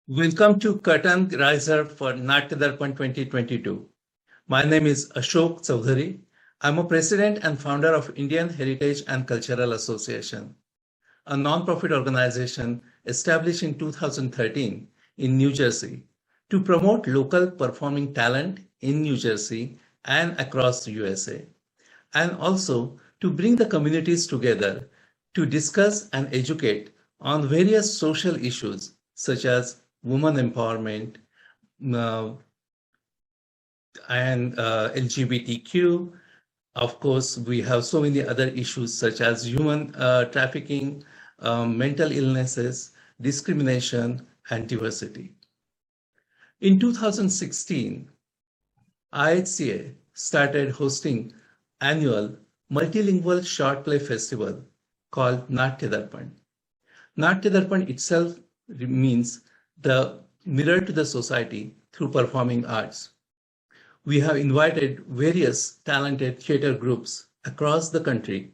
Welcome to Curtain Riser for Natya Darpan 2022. My name is Ashok Chaudhary. I'm a president and founder of Indian Heritage and Cultural Association, a non-profit organization established in 2013 in New Jersey to promote local performing talent in New Jersey and across the USA, and also to bring the communities together to discuss and educate on various social issues such as women empowerment and LGBTQ. Of course, we have so many other issues such as human trafficking, mental illnesses, discrimination, and diversity. In 2016, IHCA started hosting annual multilingual short play festival called Natya Darpan. Natya Darpan itself means the mirror to the society through performing arts. We have invited various talented theater groups across the country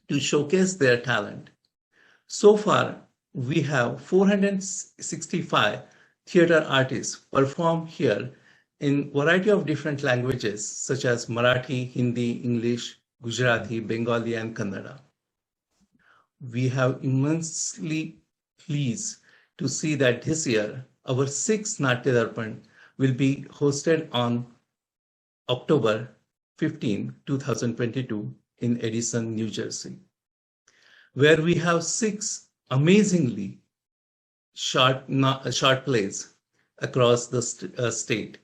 to showcase their talent. So far, we have 465 theater artists perform here in a variety of different languages such as Marathi, Hindi, English, Gujarati, Bengali, and Kannada. We have immensely pleased to see that this year, our 6th Natya Darpan will be hosted on October 15, 2022 in Edison, New Jersey, where we have 6 amazingly short plays across the state.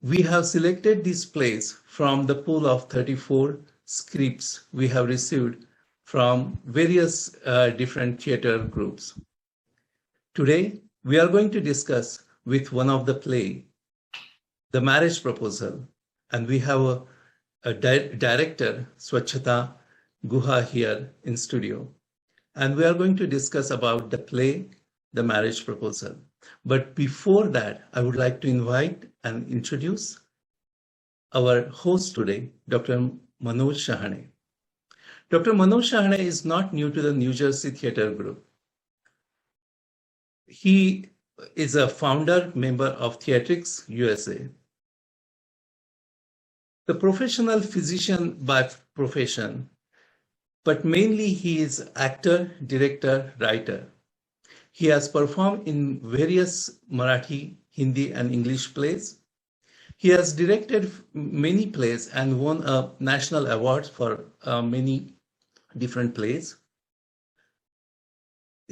We have selected these plays from the pool of 34 scripts we have received from various different theater groups. Today, we are going to discuss with one of the play, The Marriage Proposal, and we have a director, Swachhata Guha, here in studio. And we are going to discuss about the play, The Marriage Proposal. But before that, I would like to invite and introduce our host today, Dr. Manoj Shahane. Dr. Manoj Shahane is not new to the New Jersey Theatre Group. He is a founder member of Theatrics USA. The professional physician by profession, but mainly he is actor, director, writer. He has performed in various Marathi, Hindi, and English plays. He has directed many plays and won a national award for many different plays.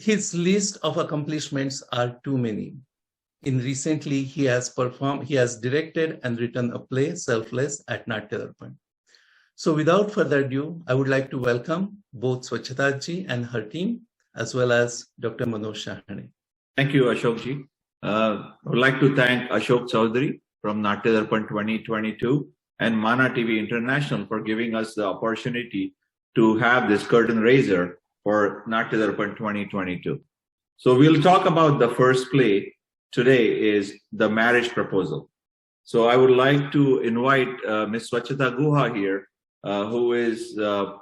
His list of accomplishments are too many. Recently, he has directed and written a play, Selfless, at Natya Darpan. So without further ado, I would like to welcome both Swachhata ji and her team, as well as Dr. Manoj Shahane. Thank you, Ashok ji. I would like to thank Ashok Chaudhary from Natya Darpan 2022 and Mana TV International for giving us the opportunity to have this curtain raiser for Natya Darpan 2022. So we'll talk about the first play today is The Marriage Proposal. So I would like to invite Ms. Swachhata Guha here, who is a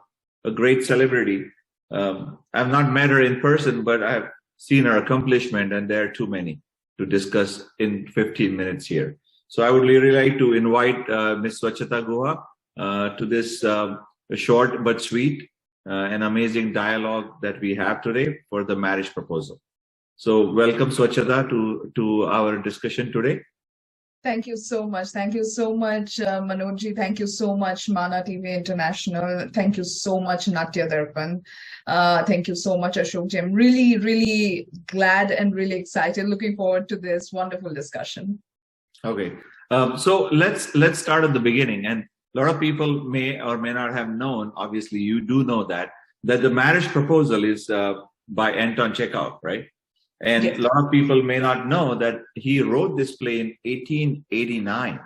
great celebrity. I've not met her in person, but I've seen her accomplishment, and there are too many to discuss in 15 minutes here. So I would really like to invite Ms. Swachhata Guha to this short but sweet and amazing dialogue that we have today for The Marriage Proposal. So welcome, Swachhata, to our discussion today. Thank you so much. Thank you so much, Manojji. Thank you so much, Mana TV International. Thank you so much, Natya Darpan. Thank you so much, Ashok. I'm really, really glad and really excited. Looking forward to this wonderful discussion. Okay. So let's start at the beginning. And a lot of people may or may not have known, obviously you do know that The Marriage Proposal is by Anton Chekhov, right? And yes, a lot of people may not know that he wrote this play in 1889.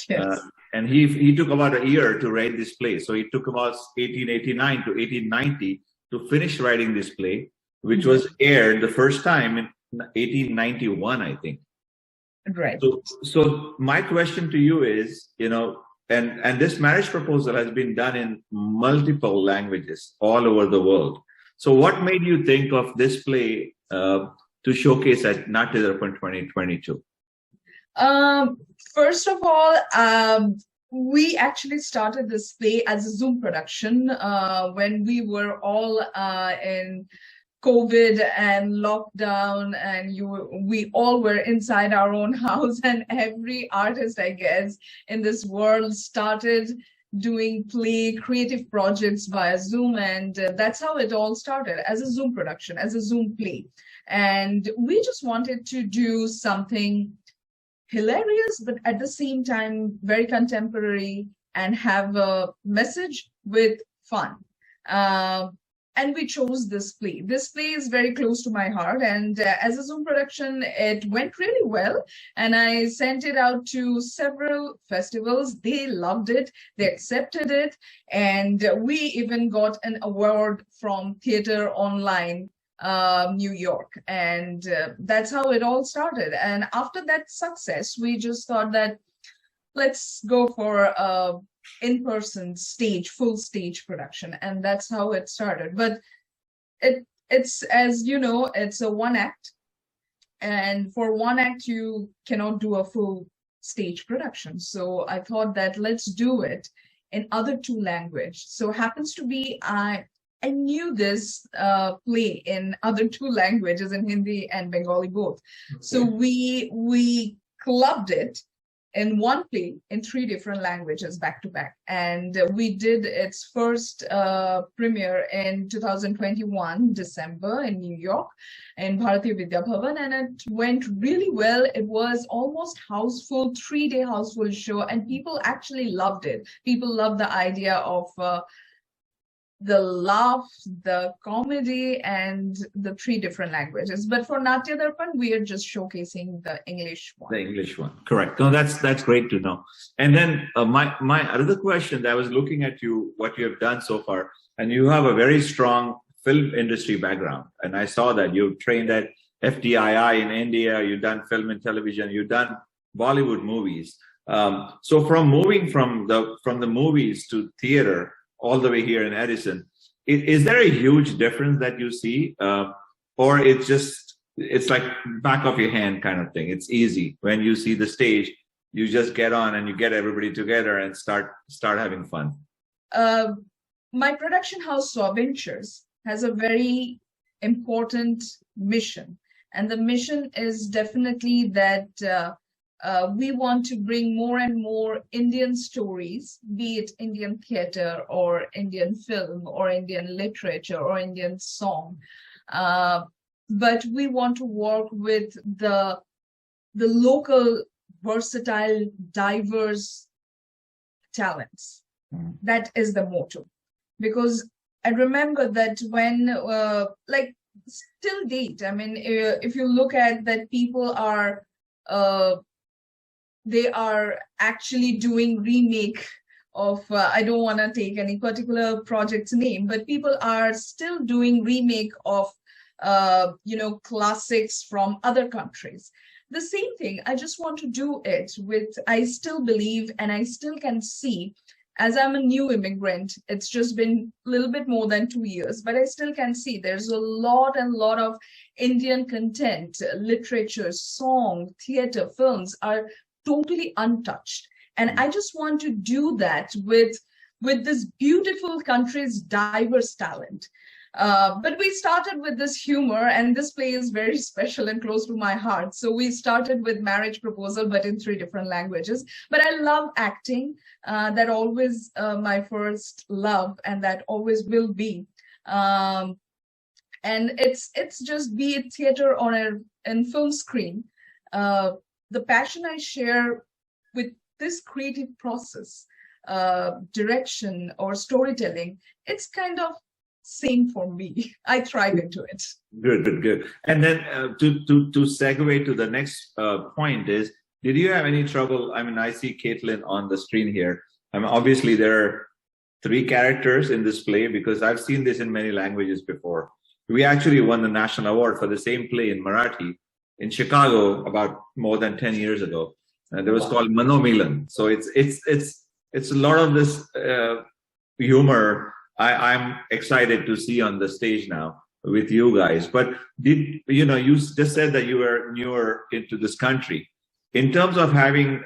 Yes. And he took about a year to write this play. So it took about 1889 to 1890 to finish writing this play, which was aired the first time in 1891, I think. Right. So my question to you is, and this Marriage Proposal has been done in multiple languages all over the world. So what made you think of this play to showcase at Natya Darpan 2022? First of all, we actually started this play as a Zoom production when we were all in COVID and lockdown, and we all were inside our own house, and every artist, I guess, in this world started doing creative projects via Zoom, and that's how it all started, as a Zoom production, as a Zoom play. And we just wanted to do something hilarious, but at the same time very contemporary, and have a message with fun. And we chose this play. This play is very close to my heart, and as a Zoom production, it went really well. And I sent it out to several festivals. They loved it, they accepted it, and we even got an award from Theatre Online New York, and that's how it all started. And after that success, we just thought that let's go for in-person full stage production, and that's how it started. But it's, as you know, it's a one act, and for one act you cannot do a full stage production. So I thought that let's do it in other two languages. So happens to be I knew this play in other two languages, in Hindi and Bengali both. Okay. So we clubbed it in one play in 3 different languages back to back, and we did its first premiere in 2021 December in New York in Bharatiya Vidya Bhavan, and it went really well. It was almost houseful, 3-day houseful show, and people actually loved it. People loved the idea of the laugh, the comedy, and the 3 different languages. But for Natya Darpan, we are just showcasing the English one. The English one, correct. No, that's great to know. And then my other question, that I was looking at what you have done so far, and you have a very strong film industry background. And I saw that you trained at FTII in India, you've done film and television, you've done Bollywood movies. So from moving from the movies to theater, all the way here in Edison, is there a huge difference that you see, or it's like back of your hand kind of thing? It's easy when you see the stage, you just get on and you get everybody together and start having fun. My production house, Swa Ventures, has a very important mission, and the mission is definitely that we want to bring more and more Indian stories, be it Indian theater or Indian film or Indian literature or Indian song. But we want to work with the local, versatile, diverse talents. That is the motto. Because I remember that when, like, till date, I mean, if you look at that, people are they are actually doing remake of, I don't want to take any particular project's name, but people are still doing remake of, classics from other countries. The same thing, I just want to do it with, I still believe, and I still can see, as I'm a new immigrant, it's just been a little bit more than 2 years, but I still can see there's a lot of Indian content, literature, song, theater, films are totally untouched. And I just want to do that with this beautiful country's diverse talent. But we started with this humor, and this play is very special and close to my heart. So we started with Marriage Proposal, but in 3 different languages. But I love acting. That always my first love, and that always will be. And it's just, be it theater or in film screen, the passion I share with this creative process, direction or storytelling, it's kind of same for me. I thrive into it. Good. And then to segue to the next point is, did you have any trouble? I mean, I see Caitlin on the screen here. I mean, obviously there are 3 characters in this play, because I've seen this in many languages before. We actually won the national award for the same play in Marathi in Chicago about more than 10 years ago. And it was called Manomilan. So it's a lot of this humor I'm excited to see on the stage now. with you guys. But you just said that you were newer into this country. In terms of having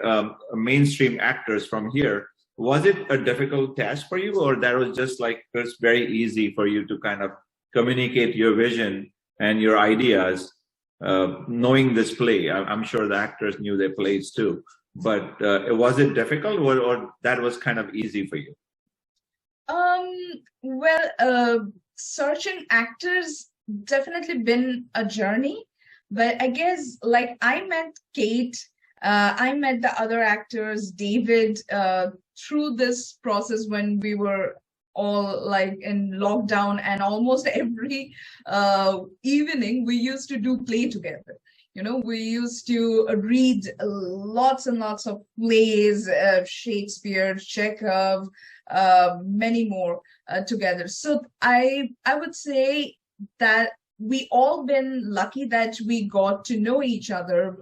mainstream actors from here, was it a difficult task for you, or that was just like it was very easy for you to kind of communicate your vision and your ideas, knowing this play? I'm sure the actors knew their plays too, but was it difficult, or that was kind of easy for you? Well, searching actors definitely been a journey, but I guess like I met Kate, I met the other actors, David, through this process when we were all like in lockdown, and almost every evening we used to do play together. We used to read lots and lots of plays, Shakespeare, Chekhov, many more together. So I would say that we all been lucky that we got to know each other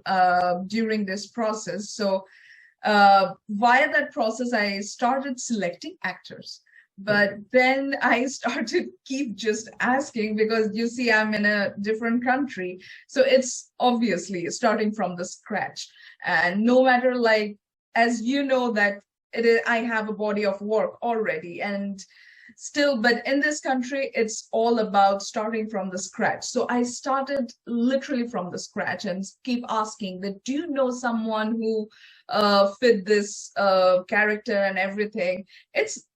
during this process. So via that process, I started selecting actors. But then I started keep just asking, because you see, I'm in a different country. So it's obviously starting from the scratch. And no matter, like, as you know, that I have a body of work already, and still, but in this country, it's all about starting from the scratch. So I started literally from the scratch and keep asking that, do you know someone who fit this character and everything? It's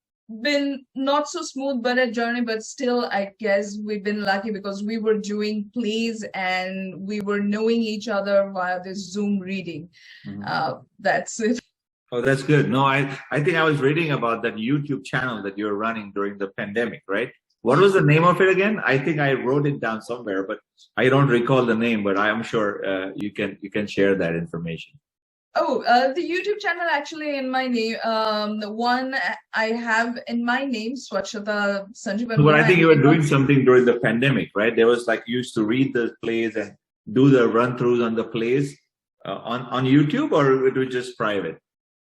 been not so smooth but a journey, but still I guess we've been lucky because we were doing plays and we were knowing each other via this Zoom reading. That's it. Oh, that's good. No, I think I was reading about that YouTube channel that you were running during the pandemic, right? What was the name of it again? I think I wrote it down somewhere, but I don't recall the name, but I am sure you can share that information. Oh, the YouTube channel actually in my name, the one I have in my name, Swachhata Sanjeevan. But I think you were doing something during the pandemic, right? There was like, you used to read the plays and do the run-throughs on the plays on YouTube, or it was just private?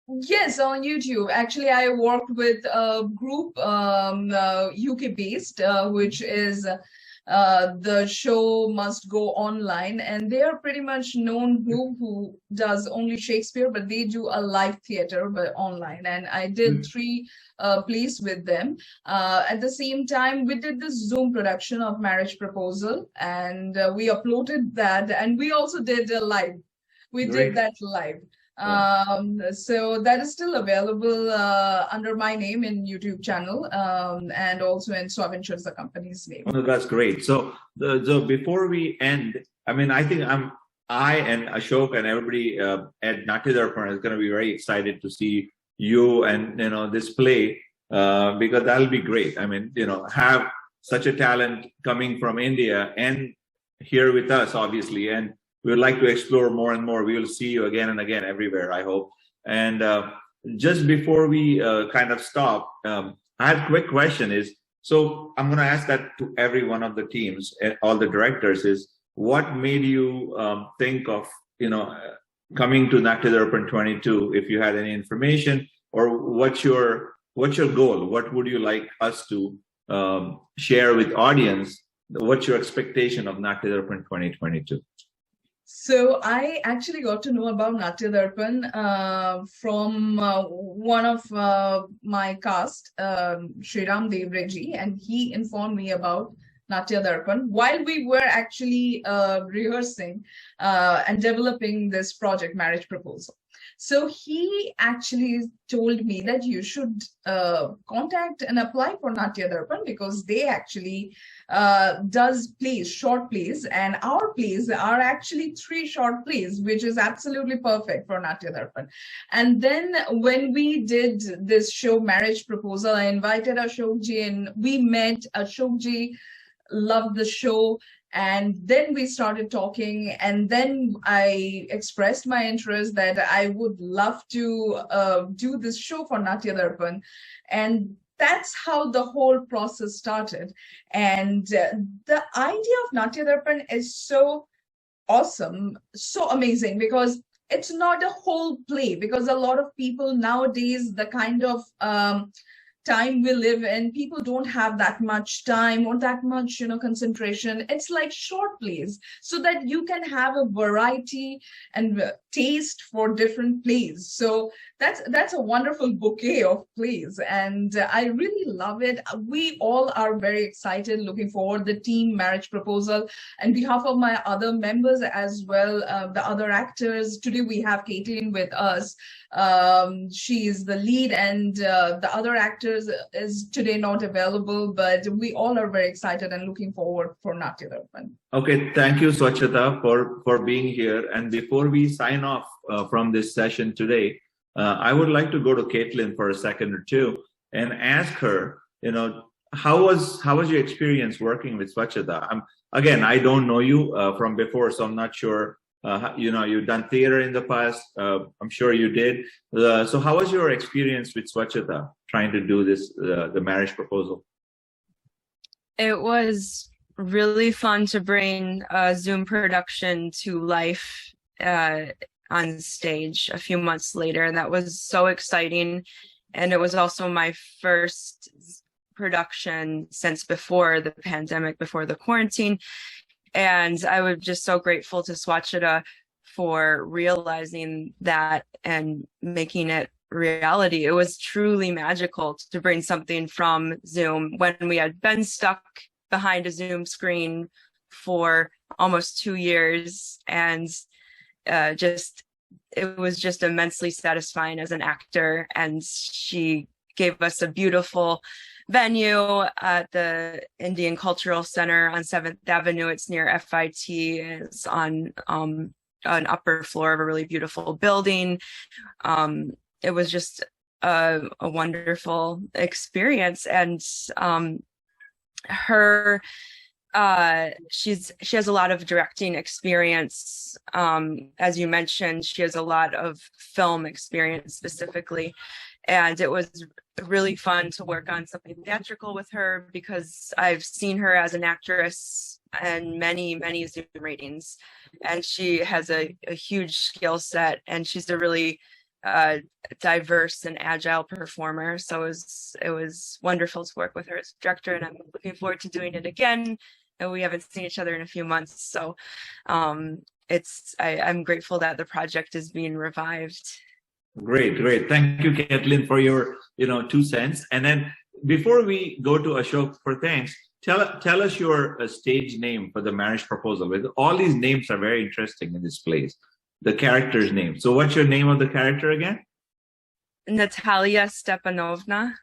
Yes, on YouTube. Actually, I worked with a group, UK based, which is the show must go online, and they are pretty much known group who does only Shakespeare, but they do a live theater but online. And I did 3 plays with them. At the same time, we did this Zoom production of Marriage Proposal, and we uploaded that, and we also did a live. We did that live. So that is still available under my name in YouTube channel, and also in Swaventure, the company's name. Oh, that's great. So before we end, I mean, I think I and Ashok and everybody at Natya Darpan is going to be very excited to see you and this play, because that'll be great. I mean, have such a talent coming from India and here with us, obviously, and we would like to explore more and more. We will see you again and again everywhere, I hope. And just before we kind of stop, I have a quick question so I'm going to ask that to every one of the teams, all the directors, is what made you think of, coming to Natya Darpan 22, if you had any information, or what's your goal? What would you like us to share with audience? What's your expectation of Natya Darpan 2022? So I actually got to know about Natya Darpan from one of my cast, Sriram Devreji, and he informed me about Natya Darpan while we were actually rehearsing and developing this project, Marriage Proposal. So he actually told me that you should contact and apply for Natya Darpan, because they actually does plays, short plays, and our plays are actually 3 short plays, which is absolutely perfect for Natya Darpan. And then when we did this show, Marriage Proposal, I invited Ashokji, and we met. Ashokji loved the show. And then we started talking, and then I expressed my interest that I would love to do this show for Natya Darpan. And that's how the whole process started. And the idea of Natya Darpan is so awesome, so amazing, because it's not a whole play, because a lot of people nowadays, the kind of time we live in, people don't have that much time or that much, concentration. It's like short plays so that you can have a variety and taste for different plays. So that's a wonderful bouquet of plays, and I really love it. We all are very excited, looking forward the team Marriage Proposal, and behalf of my other members as well, the other actors. Today we have Caitlin with us. She is the lead, and the other actors is today not available, but we all are very excited and looking forward for Natya Darpan. Okay, thank you, Swachhata, for being here. And before we sign off from this session today, I would like to go to Caitlin for a second or two and ask her, how was your experience working with Swachhata? Again, I don't know you from before, so I'm not sure. You've done theater in the past. I'm sure you did. So how was your experience with Swachhata trying to do this, the Marriage Proposal? It was really fun to bring a Zoom production to life on stage a few months later. That was so exciting. And it was also my first production since before the pandemic, before the quarantine. And I was just so grateful to Swachhata for realizing that and making it reality. It was truly magical to bring something from Zoom when we had been stuck behind a Zoom screen for almost 2 years. And it was just immensely satisfying as an actor. And she gave us a beautiful venue at the Indian Cultural Center on 7th Avenue. It's near FIT. It's on an upper floor of a really beautiful building. It was just a wonderful experience. And she has a lot of directing experience. As you mentioned, she has a lot of film experience specifically. And it was really fun to work on something theatrical with her because I've seen her as an actress in many, many Zoom readings. And she has a huge skill set, and she's a really diverse and agile performer. So it was wonderful to work with her as director, and I'm looking forward to doing it again. And we haven't seen each other in a few months. So I'm grateful that the project is being revived. Great. Thank you, Caitlin, for your 2 cents. And then before we go to Ashok for thanks, tell us your stage name for the Marriage Proposal. All these names are very interesting in this place. The character's name. So what's your name of the character again? Natalia Stepanovna.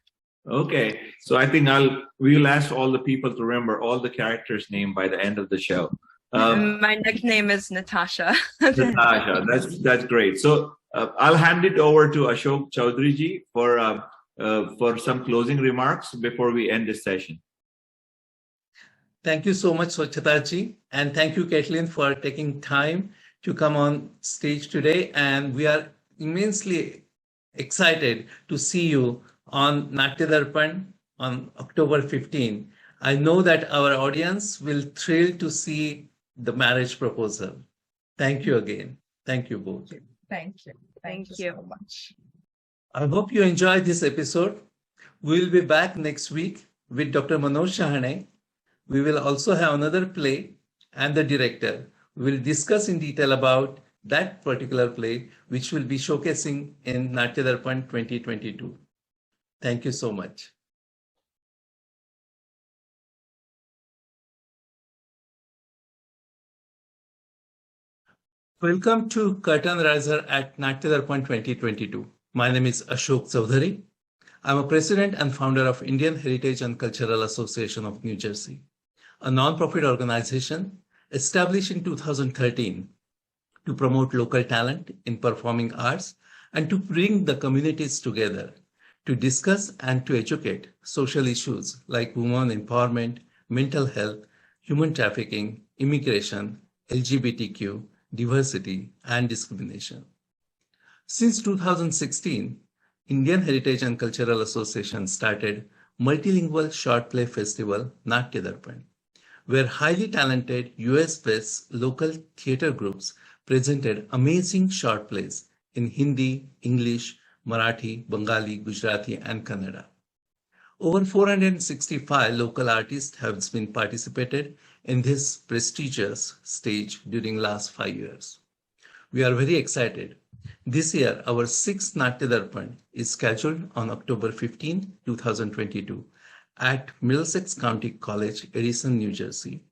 Okay, so I think we'll ask all the people to remember all the characters' name by the end of the show. My nickname is Natasha. Natasha, that's great. So I'll hand it over to Ashok Chaudhary ji for some closing remarks before we end this session. Thank you so much, Swachhata ji, and thank you, Caitlin, for taking time to come on stage today. And we are immensely excited to see you on Natya Darpan on October 15. I know that our audience will thrill to see the Marriage Proposal. Thank you again. Thank you both. Thank you. Thank you so much. I hope you enjoyed this episode. We will be back next week with Dr. Manoj Shahane. We will also have another play and the director. We will discuss in detail about that particular play, which will be showcasing in Natya Darpan 2022. Thank you so much. Welcome to Curtain Riser at Natya Darpan 2022. My name is Ashok Chaudhary. I'm a president and founder of Indian Heritage and Cultural Association of New Jersey, a non-profit organization established in 2013 to promote local talent in performing arts and to bring the communities together to discuss and to educate social issues like women empowerment, mental health, human trafficking, immigration, LGBTQ, diversity, and discrimination. Since 2016, Indian Heritage and Cultural Association started multilingual short play festival Natya Darpan, where highly talented US-based local theater groups presented amazing short plays in Hindi, English, Marathi, Bengali, Gujarati, and Kannada. Over 465 local artists have been participated in this prestigious stage during last 5 years. We are very excited. This year, our 6th Natya Darpan is scheduled on October 15, 2022 at Middlesex County College, Edison, New Jersey.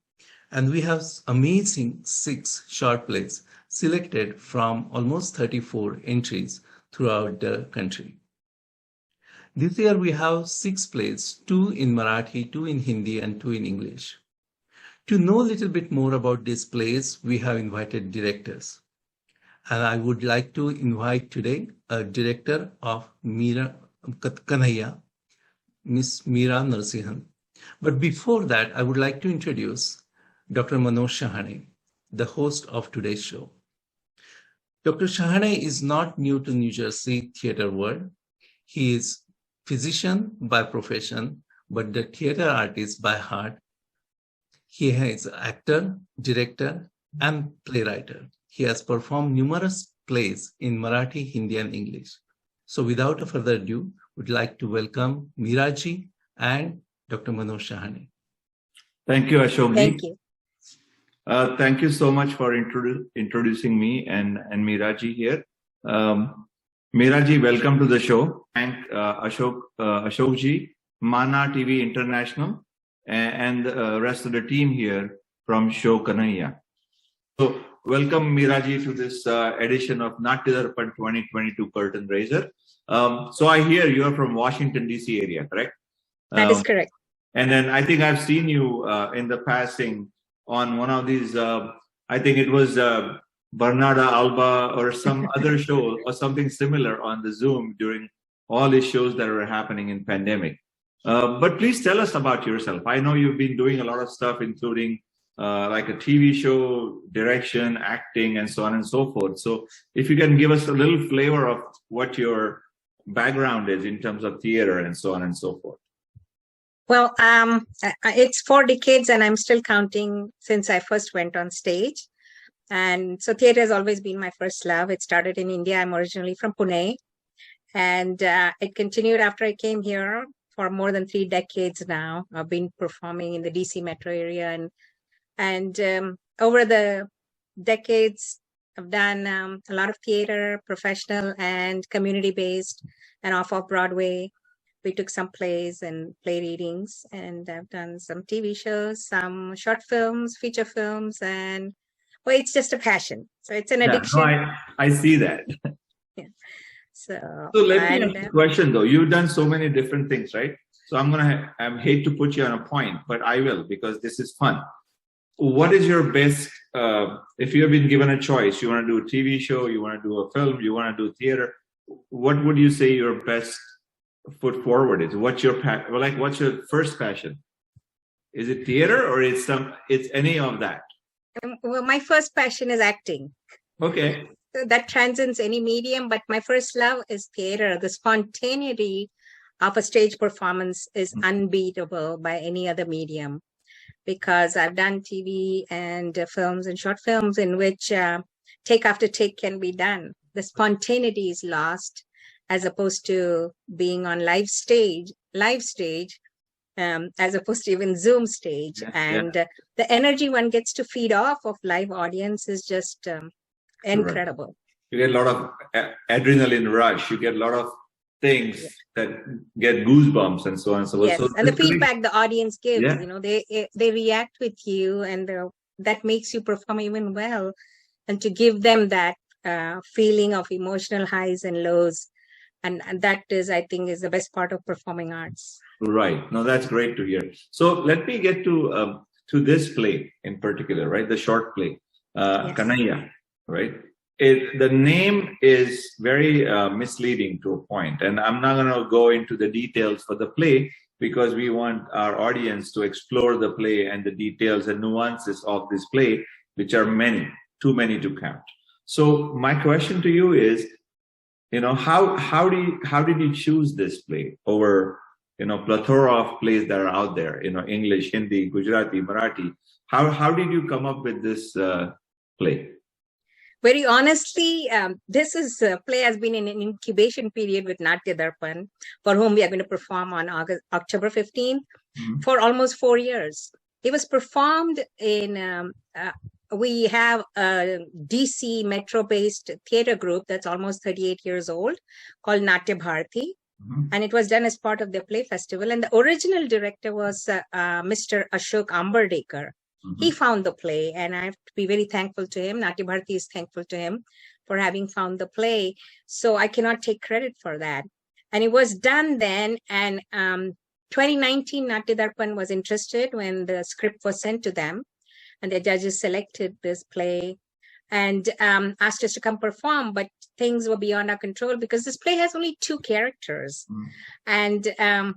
And we have amazing 6 short plays selected from almost 34 entries throughout the country. This year we have 6 plays, 2 in Marathi, 2 in Hindi, and 2 in English. To know a little bit more about these plays, we have invited directors. And I would like to invite today a director of Kanhaiya, Miss Meera Narsihan. But before that, I would like to introduce Dr. Manoj Shahane, the host of today's show. Dr. Shahane is not new to New Jersey theater world. He is physician by profession, but the theater artist by heart. He is actor, director, and playwright. He has performed numerous plays in Marathi, Hindi, and English. So without further ado, would like to welcome Meera ji and Dr. Manoj Shahane. Thank you, Ashok. Thank you. Thank you so much for introducing me and Meera ji here. Meera ji, welcome to the show. Thank Ashok ji, Mana TV International, and the rest of the team here from Show Kanhaiya. So welcome Meera ji to this edition of Natya Darpan 2022 Curtain Raiser. So I hear you are from Washington DC area, correct? That is correct. And then I think I've seen you in the passing on one of these, I think it was Bernarda Alba or some other show or something similar on the Zoom during all these shows that were happening in pandemic. But please tell us about yourself. I know you've been doing a lot of stuff, including like a TV show, direction, acting, and so on and so forth. So if you can give us a little flavor of what your background is in terms of theater and so on and so forth. Well, it's 4 decades and I'm still counting since I first went on stage. And so theater has always been my first love. It started in India. I'm originally from Pune. And it continued after I came here for more than 3 decades now. I've been performing in the DC metro area. And over the decades, I've done a lot of theater, professional and community-based and off-Broadway. We took some plays and play readings, and I've done some TV shows, some short films, feature films, and well, it's just a passion. So it's an addiction. No, I see that. Yeah. So let me ask you a question though. You've done so many different things, right? So I hate to put you on a point, but I will because this is fun. What is your best, if you have been given a choice, you want to do a TV show, you want to do a film, you want to do theater, what would you say your best foot forward is? What's your what's your first passion? Is it theater or it's any of that? Well, my first passion is acting. Okay. So that transcends any medium, but my first love is theater. The spontaneity of a stage performance is unbeatable by any other medium, because I've done TV and films and short films in which take after take can be done. The spontaneity is lost as opposed to being on live stage, as opposed to even Zoom stage. The energy one gets to feed off of live audience is just incredible. You get a lot of adrenaline rush. You get a lot of things that get goosebumps and so on and so forth. Yes, so and the feedback the audience gives, they react with you, and that makes you perform even well. And to give them that feeling of emotional highs and lows, and that is, I think, is the best part of performing arts. Right. No, that's great to hear. So let me get to this play in particular, right? The short play, Kanhaiya, right? The name is very misleading to a point, and I'm not going to go into the details for the play because we want our audience to explore the play and the details and nuances of this play, which are too many to count. So my question to you is, how did you choose this play over plethora of plays that are out there, English, Hindi, Gujarati, Marathi? How did you come up with this play? very honestly, this play has been in an incubation period with Natya Darpan, for whom we are going to perform on October 15th, for almost 4 years. It was performed in, we have a DC metro-based theater group that's almost 38 years old called Natya Bharati. And it was done as part of their play festival. And the original director was Mr. Ashok Ambardekar. He found the play, and I have to be very thankful to him. Natya Bharati is thankful to him for having found the play. So I cannot take credit for that. And it was done then. And 2019, Natya Darpan was interested when the script was sent to them. And the judges selected this play and asked us to come perform. But things were beyond our control because this play has only 2 characters. And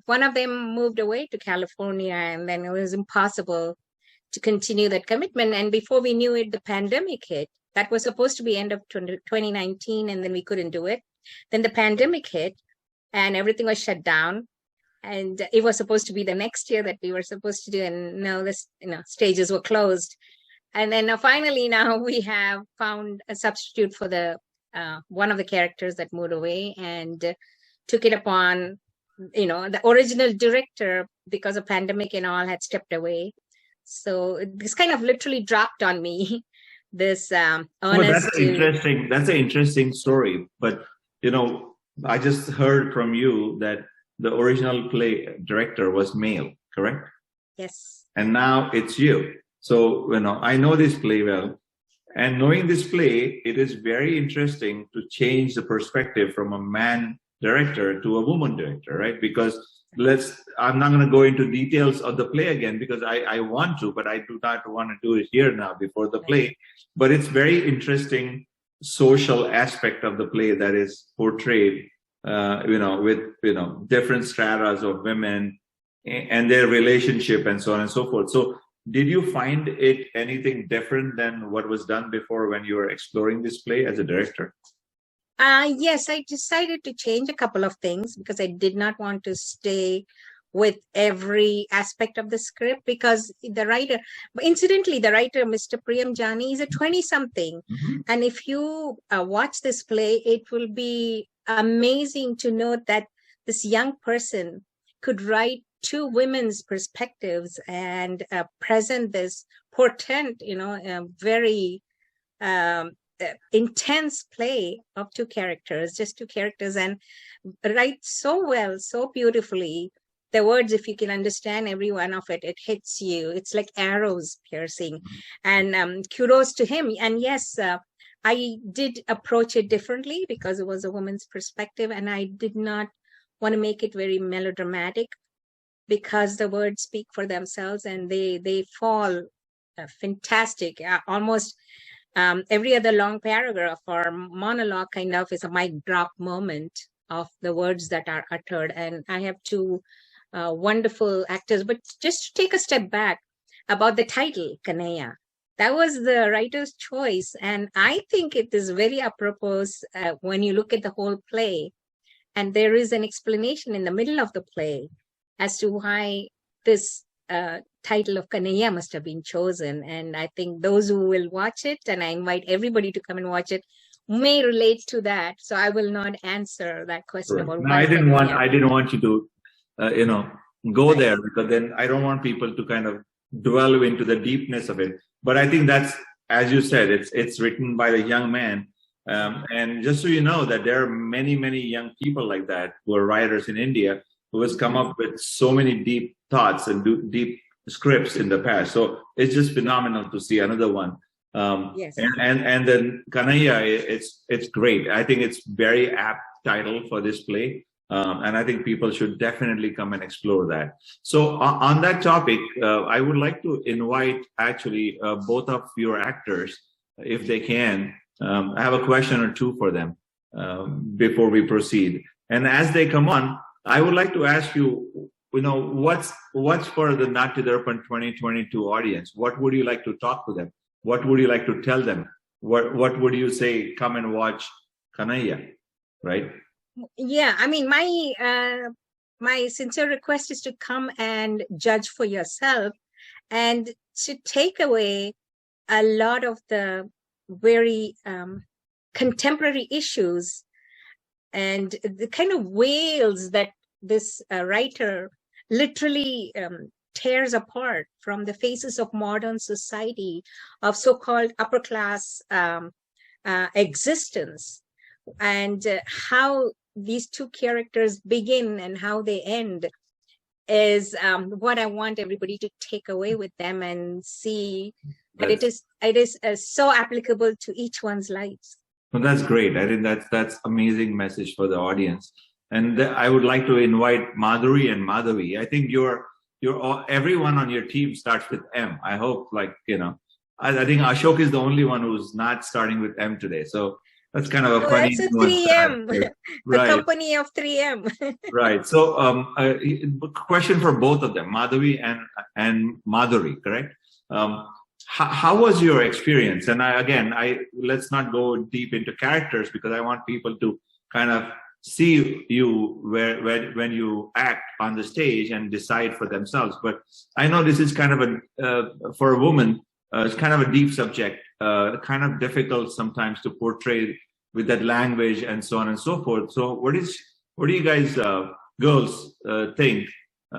one of them moved away to California, and then it was impossible to continue that commitment. And before we knew it, the pandemic hit. That was supposed to be end of 2019, and then we couldn't do it. Then the pandemic hit, and everything was shut down. And it was supposed to be the next year that we were supposed to do, and now this, stages were closed. And then finally, now we have found a substitute for the one of the characters that moved away, and took it upon, the original director, because of pandemic and all, had stepped away. So this kind of literally dropped on me. This honest. Well, that's interesting. That's an interesting story. But I just heard from you that the original play director was male, correct? Yes. And now it's you. So I know this play well, and knowing this play, it is very interesting to change the perspective from a man director to a woman director, right? Because I'm not going to go into details of the play again because I want to, but I do not want to do it here now before the play. But it's very interesting social aspect of the play that is portrayed, with different stratas of women and their relationship and so on and so forth. So did you find it anything different than what was done before when you were exploring this play as a director? Yes, I decided to change a couple of things because I did not want to stay with every aspect of the script, because the writer, Mr. Priyam Jani, is a 20-something. And if you watch this play, it will be amazing to note that this young person could write 2 women's perspectives and present this portent, very intense play of 2 characters, just 2 characters, and write so well, so beautifully. The words, if you can understand every one of it, it hits you. It's like arrows piercing. And kudos to him. And yes, I did approach it differently because it was a woman's perspective, and I did not want to make it very melodramatic because the words speak for themselves and they fall fantastic. Almost every other long paragraph or monologue kind of is a mic drop moment of the words that are uttered. And I have 2 wonderful actors. But just to take a step back about the title, Kanaya, that was the writer's choice. And I think it is very apropos when you look at the whole play. And there is an explanation in the middle of the play as to why this title of Kanaya must have been chosen. And I think those who will watch it, and I invite everybody to come and watch it, may relate to that. So I will not answer that question. Right. About no, I didn't want you to go there, because then I don't want people to kind of dwell into the deepness of it. But I think that's, as you said, it's written by the young man. And just so you know that there are many, many young people like that who are writers in India who has come up with so many deep thoughts and deep scripts in the past. So it's just phenomenal to see another one. Yes. And then Kanaya, it's great. I think it's very apt title for this play. And I think people should definitely come and explore that. So on that topic, I would like to invite actually both of your actors, if they can. I have a question or 2 for them before we proceed. And as they come on, I would like to ask you, what's for the Natya Darpan 2022 audience? What would you like to talk to them? What would you like to tell them? What would you say? Come and watch Kanaya, right? Yeah, I mean, my sincere request is to come and judge for yourself and to take away a lot of the very contemporary issues and the kind of wails that this writer literally tears apart from the faces of modern society, of so-called upper class existence, and how these two characters begin and how they end is what I want everybody to take away with them and see that it is so applicable to each one's lives. Well, that's great. I think that's amazing message for the audience. And I would like to invite Madhuri and Madhavi. I think you're all, everyone on your team starts with M. I hope, like, you know, I think Ashok is the only one who's not starting with M today. So that's kind of a funny. That's a 3M, the right. company of 3M. Right. So, question for both of them, Madhavi and Madhuri, correct? How was your experience? And let's not go deep into characters because I want people to kind of see you when you act on the stage and decide for themselves. But I know this is kind of for a woman, it's kind of a deep subject, kind of difficult sometimes to portray with that language and so on and so forth. So what do you guys, girls, think?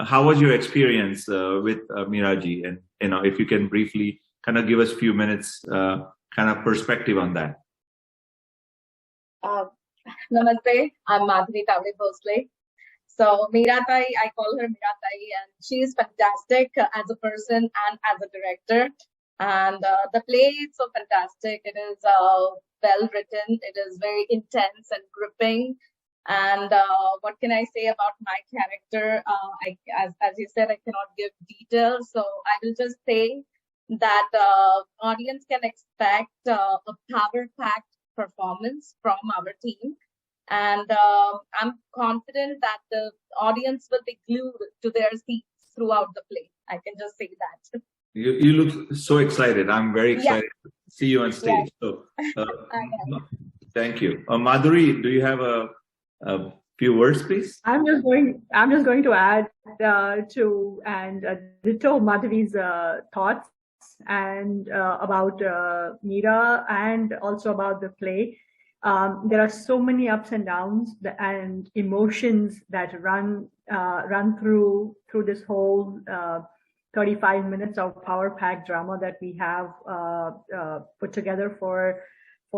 How was your experience with Meeraji? And, you know, if you can briefly kind of give us a few minutes kind of perspective on that. Namaste, I'm Madhuri Tavle Bhosle. So Meeratai, I call her Meeratai, and she is fantastic as a person and as a director. And the play is so fantastic. It is well written. It is very intense and gripping. And what can I say about my character? As you said, I cannot give details. So I will just say that audience can expect a power-packed performance from our team. And I'm confident that the audience will be glued to their seats throughout the play. I can just say that. You look so excited. I'm very excited to see you on stage. Yeah. So, thank you. Madhuri, do you have a few words, please? I'm just going to add to and ditto Madhavi's thoughts and about Meera and also about the play. There are so many ups and downs and emotions that run through this whole 35 minutes of power-packed drama that we have put together for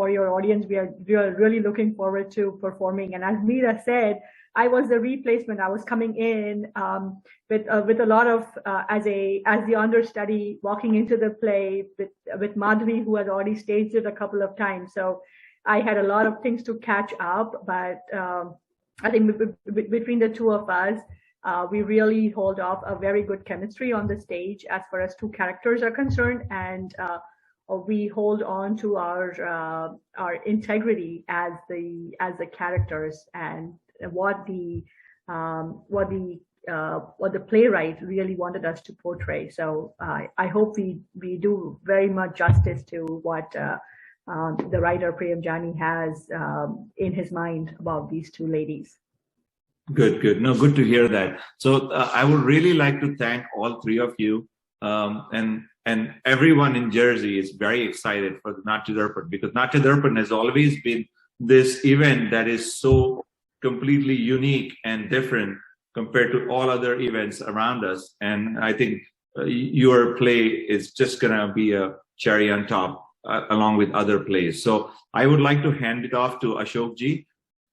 your audience. We are really looking forward to performing. And as Meera said, I was the replacement. I was coming in with a lot of as the understudy, walking into the play with Madhavi, who had already staged it a couple of times. So I had a lot of things to catch up, but I think between the two of us, we really hold off a very good chemistry on the stage as far as two characters are concerned, and we hold on to our integrity as the characters and what the playwright really wanted us to portray. So I hope we do very much justice to what the writer Priyam Jani has in his mind about these two ladies. Good. No, good to hear that. So I would really like to thank all three of you, and everyone in Jersey is very excited for the Natya Darpan, because Natya Darpan has always been this event that is so completely unique and different compared to all other events around us. And I think your play is just gonna be a cherry on top along with other plays. So I would like to hand it off to Ashok ji.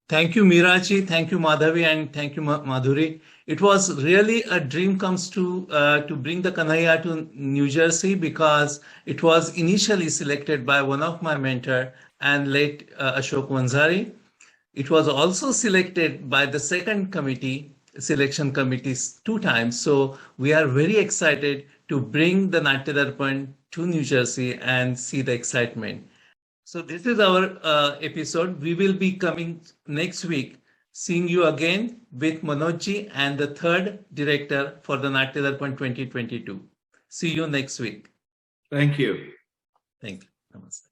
Thank you, Meeraji. Thank you, Madhavi, and thank you, Madhuri. It was really a dream comes true to bring the Kanhaiya to New Jersey, because it was initially selected by one of my mentor and late Ashok Vanzari. It was also selected by the second selection committee 2 times. So we are very excited to bring the Natya Darpan to New Jersey and see the excitement. So this is our episode. We will be coming next week, seeing you again with Manojji and the third director for the Natya Darpan 2022. See you next week. Thank you. Thank you. Namaste.